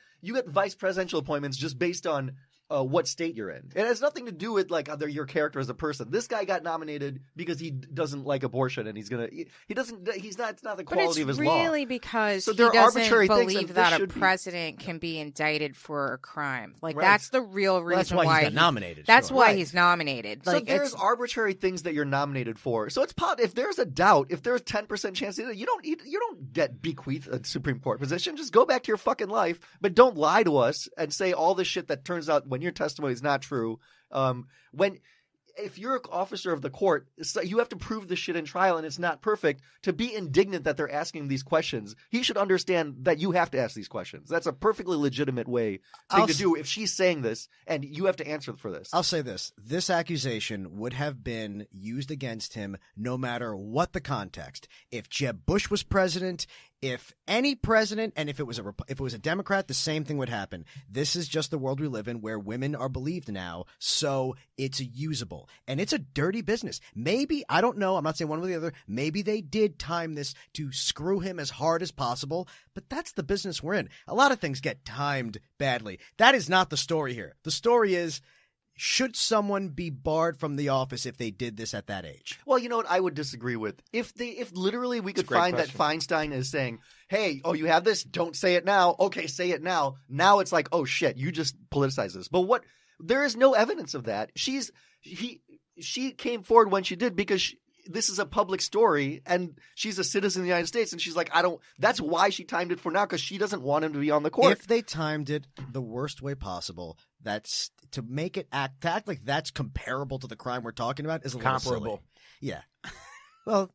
vice presidential appointments just based on what state you're in. It has nothing to do with your character as a person. This guy got nominated because he doesn't like abortion, and it's not the quality of his law. It's really because so he doesn't believe that a president can be indicted for a crime. That's the real reason that's why he got nominated. That's why he's nominated. So there's arbitrary things that you're nominated for. So it's if there's a doubt, if there's 10% chance, you don't get bequeathed a Supreme Court position. Just go back to your fucking life, but don't lie to us and say all this shit that turns out when your testimony is not true. If you're an officer of the court, you have to prove this shit in trial, and it's not perfect. To be indignant that they're asking these questions, he should understand that you have to ask these questions. That's a perfectly legitimate thing to do if she's saying this, and you have to answer for this. I'll say this. This accusation would have been used against him no matter what the context. If Jeb Bush was president, if any president, and if it was a Democrat, the same thing would happen. This is just the world we live in, where women are believed now, so it's usable. And it's a dirty business. Maybe, I don't know, I'm not saying one way or the other, maybe they did time this to screw him as hard as possible, but that's the business we're in. A lot of things get timed badly. That is not the story here. The story is should someone be barred from the office if they did this at that age? Well, you know what I would disagree with? If literally we could find that Feinstein is saying, hey, oh, you have this? Don't say it now. Okay, say it now. Now it's like, oh, shit, you just politicized this. But there is no evidence of that. She came forward when she did because this is a public story, and she's a citizen of the United States, and she's like, that's why she timed it for now, because she doesn't want him to be on the court. If they timed it the worst way possible, that's to make it to act like that's comparable to the crime we're talking about is a little Comparable. Silly. Yeah. Well,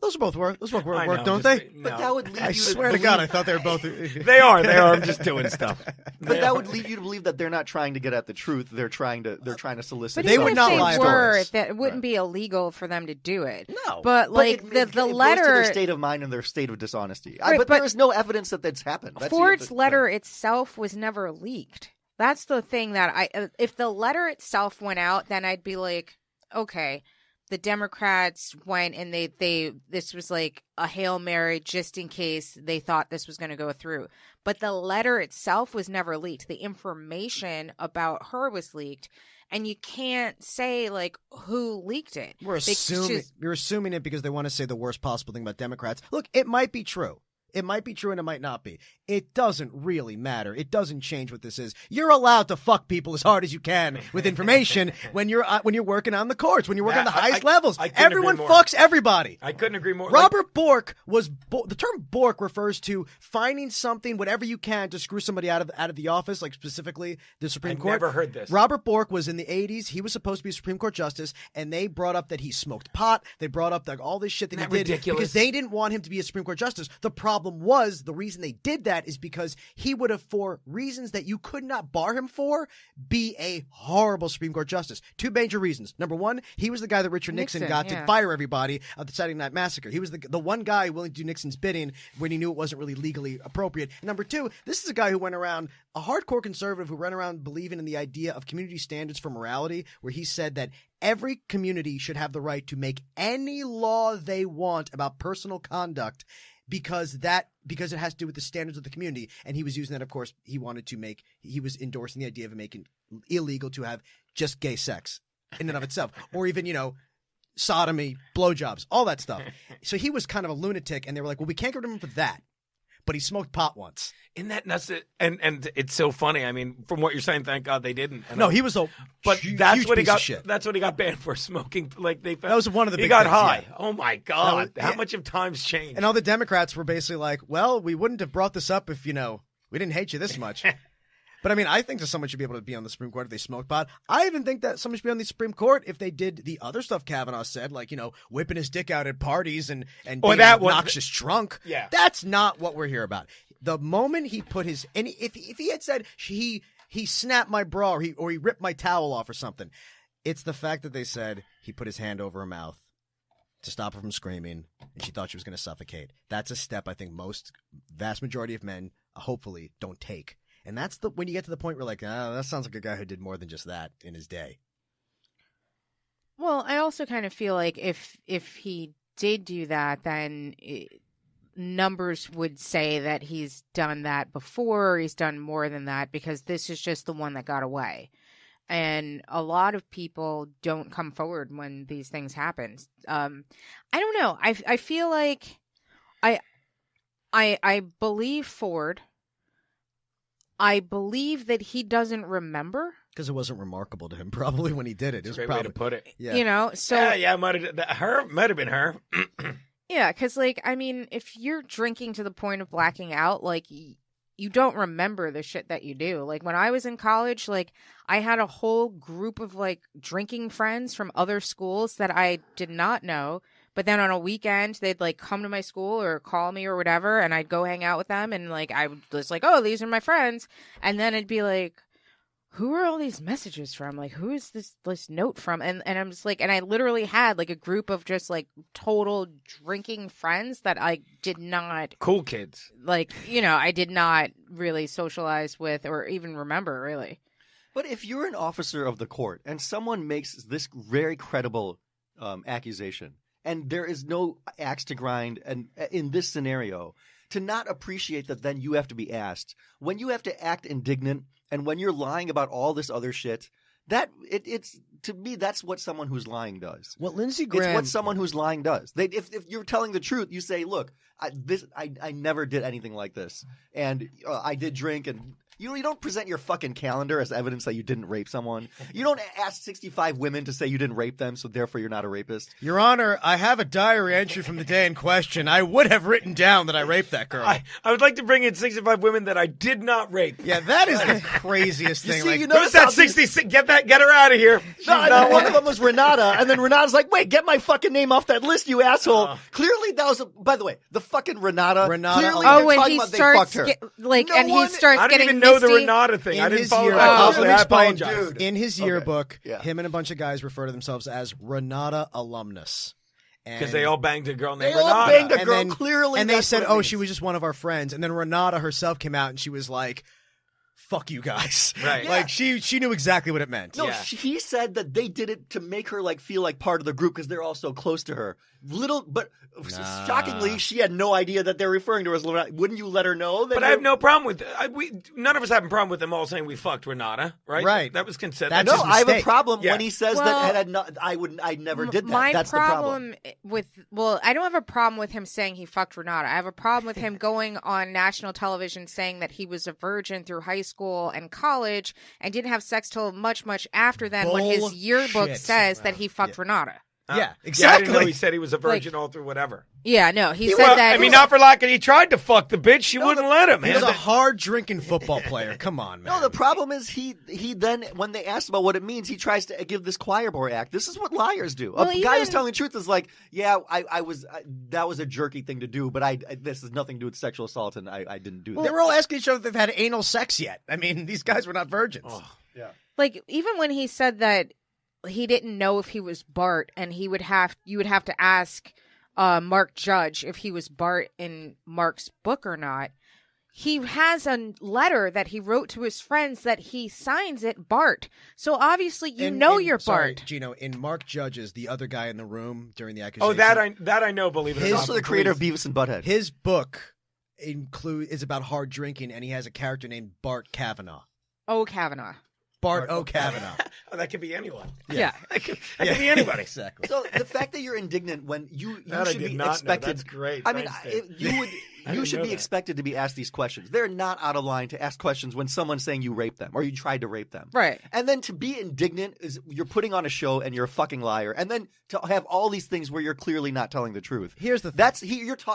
those both work, I know, don't they? But that would lead I you swear to God, I thought they were both. They are. I'm just doing stuff. But that would lead you to believe that they're not trying to get at the truth. They're trying to solicit. But They even would if not they lie were, about that it wouldn't be illegal for them to do it. No. But like it the goes letter, to their state of mind and their state of dishonesty. Right, but but there is no evidence that that's happened. Ford's letter itself was never leaked. That's the thing that if the letter itself went out, then I'd be like, okay, the Democrats went and this was like a Hail Mary just in case they thought this was going to go through. But the letter itself was never leaked. The information about her was leaked. And you can't say like who leaked it. You're assuming it because they want to say the worst possible thing about Democrats. Look, it might be true. It might be true and it might not be. It doesn't really matter. It doesn't change what this is. You're allowed to fuck people as hard as you can with information when you're working on the courts, when you're working on the highest levels. Everyone fucks everybody. I couldn't agree more. Robert Bork the term Bork refers to finding something, whatever you can, to screw somebody out of the office, like specifically the Supreme Court. I've never heard this. Robert Bork was in the 80s. He was supposed to be a Supreme Court justice, and they brought up that he smoked pot. They brought up all this shit that he did because they didn't want him to be a Supreme Court justice. The problem was the reason they did that is because he would have, for reasons that you could not bar him for, be a horrible Supreme Court justice. Two major reasons. Number one, he was the guy that Richard Nixon got to fire everybody at the Saturday Night Massacre. He was the one guy willing to do Nixon's bidding when he knew it wasn't really legally appropriate. And number two, this is a guy who went around, a hardcore conservative who ran around believing in the idea of community standards for morality, where he said that every community should have the right to make any law they want about personal conduct because it has to do with the standards of the community. And he was using that, of course, he was endorsing the idea of making illegal to have just gay sex in and of itself, or even, sodomy, blowjobs, all that stuff. So he was kind of a lunatic, and they were like, well, we can't get rid of him for that. But he smoked pot once. Isn't that nuts? And it's so funny. I mean, from what you're saying, thank God they didn't. No, he was that's what he got. Shit. That's what he got banned for, smoking. Like that was one of the. He big got things, high. Yeah. Oh my God! How much have times changed? And all the Democrats were basically like, "Well, we wouldn't have brought this up if we didn't hate you this much." But I mean, I think that someone should be able to be on the Supreme Court if they smoke pot. I even think that someone should be on the Supreme Court if they did the other stuff Kavanaugh said, like, whipping his dick out at parties and being an obnoxious drunk. Yeah. That's not what we're here about. The moment he put if he had said he snapped my bra or he ripped my towel off or something, it's the fact that they said he put his hand over her mouth to stop her from screaming and she thought she was going to suffocate. That's a step I think vast majority of men hopefully don't take. And that's when you get to the point where like, that sounds like a guy who did more than just that in his day. Well, I also kind of feel like if he did do that, then numbers would say that he's done that before, or he's done more than that, because this is just the one that got away. And a lot of people don't come forward when these things happen. I don't know. I feel like I believe Ford. I believe that he doesn't remember. Because it wasn't remarkable to him, probably, when he did it. That's a great way to put it. Yeah. So might have been her. Yeah, because, if you're drinking to the point of blacking out, you don't remember the shit that you do. Like, when I was in college, I had a whole group of, drinking friends from other schools that I did not know. But then on a weekend, they'd, come to my school or call me or whatever, and I'd go hang out with them, and, I was like, oh, these are my friends. And then it'd be like, who are all these messages from? Who is this note from? And I'm just and I literally had, a group of just, total drinking friends that I did not... Cool kids. I did not really socialize with or even remember, really. But if you're an officer of the court and someone makes this very credible accusation, and there is no axe to grind, and in this scenario, to not appreciate that then you have to be asked. When you have to act indignant and when you're lying about all this other shit, it's to me that's what someone who's lying does. What Lindsey Graham, it's what someone who's lying does. If you're telling the truth, you say, "Look, I never did anything like this, and I did drink and." You don't present your fucking calendar as evidence that you didn't rape someone. You don't ask 65 women to say you didn't rape them, so therefore you're not a rapist. Your Honor, I have a diary entry from the day in question. I would have written down that I raped that girl. I would like to bring in 65 women that I did not rape. Yeah, that is the craziest thing. see, Who's that 66? Get her out of here. No, one of them was Renata, and then Renata's like, "Wait, get my fucking name off that list, you asshole." Clearly, that was. By the way, the fucking Renata. Clearly, they're when talking he about starts they fucked her. he starts I didn't getting even know the misty. Renata thing. I didn't follow that. Let closely. me I explain, apologize. dude. In his yearbook, Yeah. him and a bunch of guys refer to themselves as Renata alumnus. Because they all banged a girl named They all Renata. banged a and girl, then, clearly and they that's said, what it "Oh, means. she was just one of our friends." And then Renata herself came out and she was like, "Fuck you guys!" Right. Like she knew exactly what it meant. No, Yeah. he said that they did it to make her like feel like part of the group because they're all so close to her. Shockingly, she had no idea that they're referring to her as Renata. Wouldn't you let her know? That But I have no problem with none of us have a problem with them all saying we fucked Renata, right? Right. That was consent. That's No, his I have a mistake. problem Yeah. when he says Well, that I never did that. My That's the problem. I don't have a problem with him saying he fucked Renata. I have a problem with him going on national television saying that he was a virgin through high school and college and didn't have sex till much, much after then when his yearbook Bullshit. says that he fucked Renata. Yeah, Yeah, I exactly. didn't know he said he was a virgin all through whatever. Yeah, no, he said Well, that. I mean, not for lack of he tried to fuck the bitch. She wouldn't let him. He was man. a hard drinking football player. Come on, man. No, the problem is he then when they asked about what it means, he tries to give this choir boy act. This is what liars do. Well, A guy who's even- telling the truth is like, yeah, that was a jerky thing to do, but this has nothing to do with sexual assault, and I didn't do that. They were all asking each other if they've had anal sex yet. I mean, these guys were not virgins. Oh. like even when he said that he didn't know if he was Bart, and you would have to ask Mark Judge if he was Bart in Mark's book or not. He has a letter that he wrote to his friends that he signs it Bart. So obviously you're sorry, Bart. Gino, in Mark Judge's, the other guy in the room during the accusation. Oh, that I know. Believe it or He's not. also the creator of Beavis and Butthead. His book is about hard drinking, and he has a character named Bart Kavanaugh. Oh, Kavanaugh. Bart O. Kavanaugh. Oh, that could be anyone. Yeah. That could be anybody. Exactly. So the fact that you're indignant when you That I should did be not know. expected. That's great. I mean, Thanks, Dave. you didn't should know be that. expected to be asked these questions. They're not out of line to ask questions when someone's saying you raped them or you tried to rape them. Right. And then to be indignant is you're putting on a show and you're a fucking liar. And then to have all these things where you're clearly not telling the truth. Here's the thing.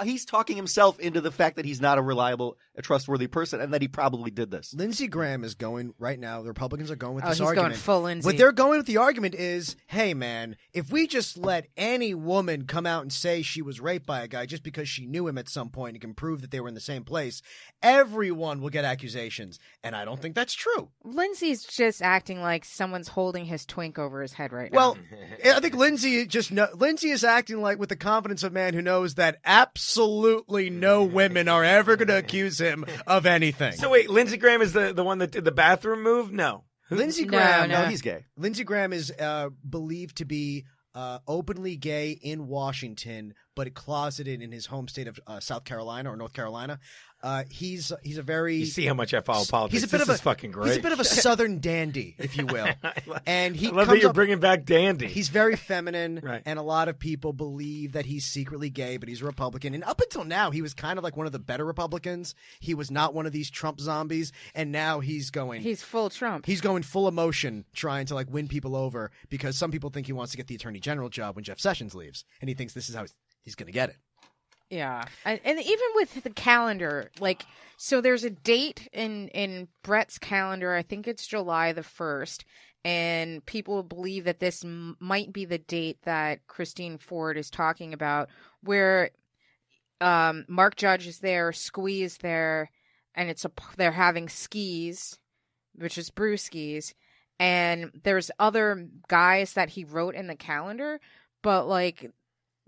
He's talking himself into the fact that he's not a reliable, a trustworthy person, and that he probably did this. Lindsey Graham is going right now. The Republicans are going with Oh, this he's argument. going full Lindsey. What they're going with the argument is, hey man, if we just let any woman come out and say she was raped by a guy just because she knew him at some point and can prove that they were in the same place, everyone will get accusations. And I don't think that's true. Lindsay's just acting like someone's holding his twink over his head right now. Well, I think Lindsey is acting like with the confidence of a man who knows that absolutely no women are ever going to accuse him of anything. So wait, Lindsey Graham is the one that did the bathroom move? No. Lindsey No, Graham, no. He's gay. Lindsey Graham is believed to be openly gay in Washington, but closeted in his home state of South Carolina or North Carolina. He's a very You see how much I follow politics. he's a bit This of is fucking great. He's a bit of a Southern dandy, if you will. And he I love that comes you're up- bringing back Dandy. He's very feminine, Right. and a lot of people believe that he's secretly gay, but he's a Republican. And up until now, he was kind of like one of the better Republicans. He was not one of these Trump zombies, and now he's full Trump. He's going full emotion, trying to like win people over because some people think he wants to get the attorney general job when Jeff Sessions leaves, and he thinks this is how he's going to get it. Yeah, and even with the calendar, like, so there's a date in Brett's calendar. I think it's July the 1st, and people believe that this might be the date that Christine Ford is talking about, where Mark Judge is there, Squee is there, and they're having skis, which is brewskis, and there's other guys that he wrote in the calendar, but like,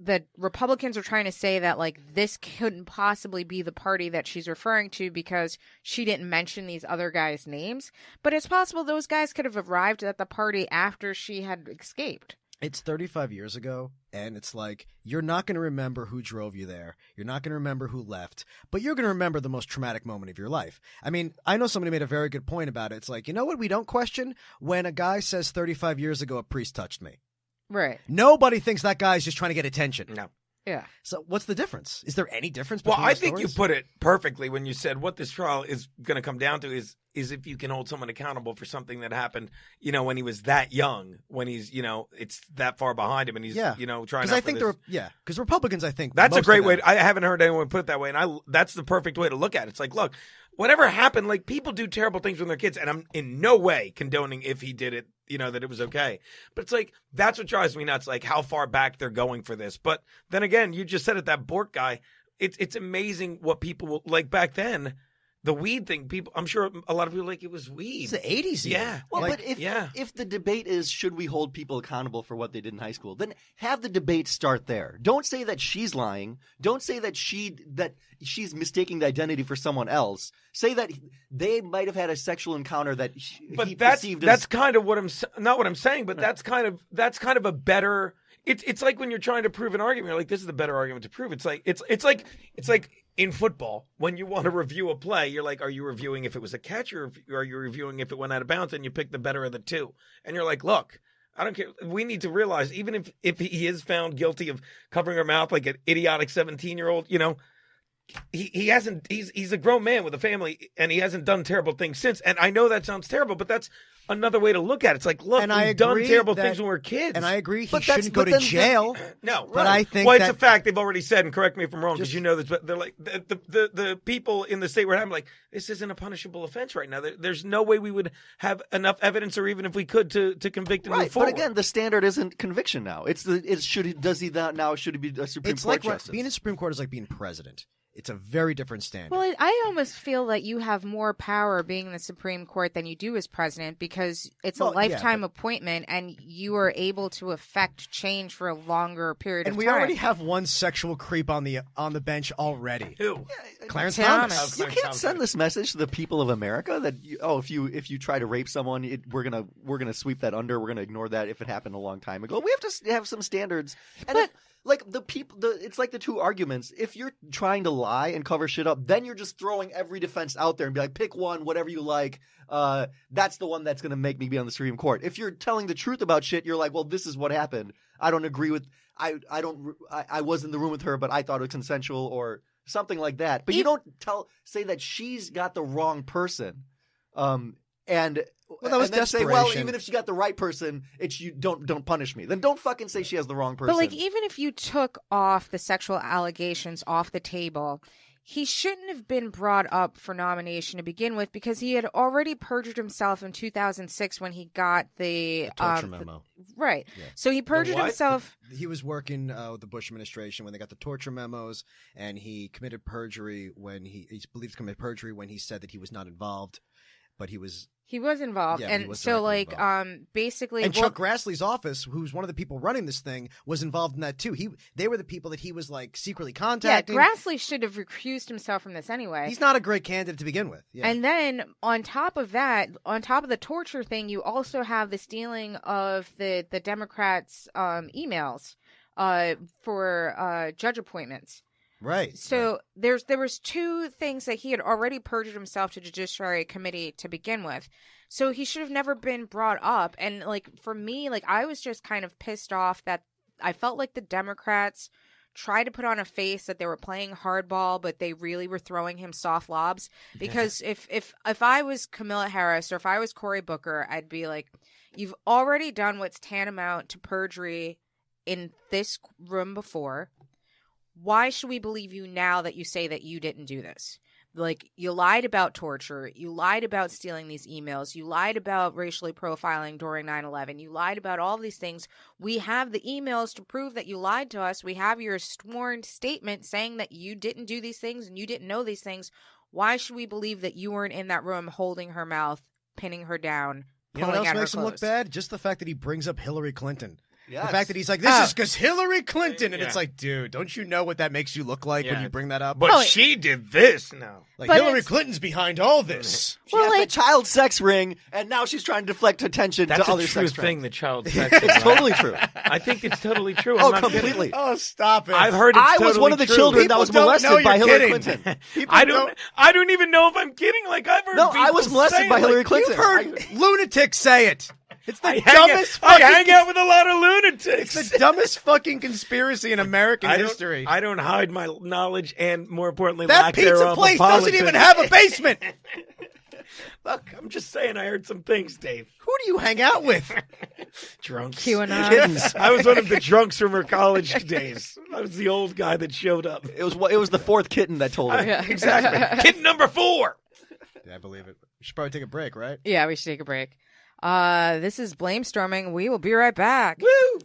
the Republicans are trying to say that like this couldn't possibly be the party that she's referring to because she didn't mention these other guys' names. But it's possible those guys could have arrived at the party after she had escaped. It's 35 years ago, and it's like, you're not going to remember who drove you there. You're not going to remember who left, but you're going to remember the most traumatic moment of your life. I mean, I know somebody made a very good point about it. It's like, you know what we don't question? When a guy says 35 years ago a priest touched me. Right. Nobody thinks that guy's just trying to get attention. No. Yeah. So what's the difference? Is there any difference Well, between I the think you stories? put it perfectly when you said what this trial is going to come down to is if you can hold someone accountable for something that happened, when he was that young, when he's, it's that far behind him and he's, trying out Because I for think this. because Republicans, I think That's a most great of way. them- I haven't heard anyone put it that way, and that's the perfect way to look at it. It's like, look, whatever happened, like people do terrible things with their kids, and I'm in no way condoning if he did it, that it was okay. But it's like that's what drives me nuts, like how far back they're going for this. But then again, you just said it, that Bork guy. It's amazing what people will like back then. The weed thing, I'm sure a lot of people like it was weed. It's the 80s. even. Yeah. Well, Like, but if the debate is should we hold people accountable for what they did in high school, then have the debate start there. Don't say that she's lying. Don't say that she's mistaking the identity for someone else. Say that they might have had a sexual encounter that he perceived that's as kind of what not what I'm saying, but that's kind of a better. It's like when you're trying to prove an argument, you're like, this is the better argument to prove. It's like in football, when you want to review a play, you're like, are you reviewing if it was a catch or are you reviewing if it went out of bounds, and you pick the better of the two? And you're like, look, I don't care. We need to realize, even if he is found guilty of covering her mouth like an idiotic 17-year-old, he hasn't. He's a grown man with a family, and he hasn't done terrible things since. And I know that sounds terrible, but that's another way to look at it. It's like, look, And we've done terrible things when we're kids. And I agree he But that's- shouldn't go but to then- jail. No, But I think it's that- a fact they've already said, and correct me if I'm wrong, because you know this, but they're like the people in the state where I'm like, this isn't a punishable offense right now. There's no way we would have enough evidence, or even if we could, to convict and move right. forward. But again, the standard isn't conviction now. Should he be a Supreme It's Court like justice? being a Supreme Court is like being president. It's a very different standard. Well, I almost feel that you have more power being in the Supreme Court than you do as president, because it's a Well, yeah, lifetime appointment and you are able to affect change for a longer period and of we time. already have one sexual creep on the bench already. Who? Clarence Thomas. Thomas. You can't send this message to the people of America that if you try to rape someone, we're gonna sweep that under. We're gonna ignore that if it happened a long time ago. We have to have some standards. And it's like the two arguments. If you're trying to lie and cover shit up, then you're just throwing every defense out there and be like, pick one, whatever you like. That's the one that's gonna make me be on the Supreme Court. If you're telling the truth about shit, you're like, well, this is what happened. I don't agree with. I was in the room with her, but I thought it was consensual or something like that. But you don't say that she's got the wrong person. That was and then say, well, desperation. even if she got the right person, it's you don't punish me. Then don't fucking say she has the wrong person. But even if you took off the sexual allegations off the table, he shouldn't have been brought up for nomination to begin with, because he had already perjured himself in 2006 when he got the Torture memo. Right. Yeah. So he perjured what? himself. He was working with the Bush administration when they got the torture memos, and he committed perjury he's believed to commit perjury when he said that he was not involved, but he was. He was involved. Yeah, he and was so directly involved. basically And Chuck Grassley's office, who's one of the people running this thing, was involved in that too. They were the people that he was like secretly contacting. Grassley should have recused himself from this anyway. He's not a great candidate to begin with. Yeah. And then on top of that, on top of the torture thing, you also have the stealing of the Democrats' emails for judge appointments. Right. So there was two things that he had already perjured himself to Judiciary Committee to begin with. So he should have never been brought up. And for me, I was just kind of pissed off that I felt like the Democrats tried to put on a face that they were playing hardball, but they really were throwing him soft lobs. Because if I was Kamala Harris or if I was Cory Booker, I'd be like, you've already done what's tantamount to perjury in this room before. Why should we believe you now that you say that you didn't do this? You lied about torture. You lied about stealing these emails. You lied about racially profiling during 9/11. You lied about all these things. We have the emails to prove that you lied to us. We have your sworn statement saying that you didn't do these things and you didn't know these things. Why should we believe that you weren't in that room holding her mouth, pinning her down, You know what pulling else at her makes him look clothes? bad? Just the fact that he brings up Hillary Clinton. Yes. The fact that he's like, this is because Hillary Clinton. And Yeah. it's like, dude, don't you know what that makes you look like when Yeah. you bring that up? But she did this now. Like, But Hillary it's- Clinton's behind all this. She has the child sex ring, and now she's trying to deflect attention That's to a other true sex thing, trends. the child sex. It's totally true. I think it's totally true. Oh, I'm not kidding. completely. Oh, stop it. I've heard it's I was totally one of the true. children that was People don't know molested by you're Hillary kidding. Clinton. I don't even know if I'm kidding. Like, I've heard No, I people was molested say, by Hillary like, Clinton. You've heard lunatics say it. It's the I dumbest hang out with a lot of lunatics. It's the dumbest fucking conspiracy in American history. I don't hide my knowledge and, more importantly, That lack pizza thereof place of doesn't politics. even have a basement. Look, I'm just saying I heard some things, Dave. Who do you hang out with? Drunks. QAnon. Kittens. I was one of the drunks from her college days. I was the old guy that showed up. It was the fourth kitten that told her. Yeah. Exactly. Kid number 4. Yeah, I believe it. We should probably take a break, right? Yeah, we should take a break. This is Blamestorming. We will be right back. Woo!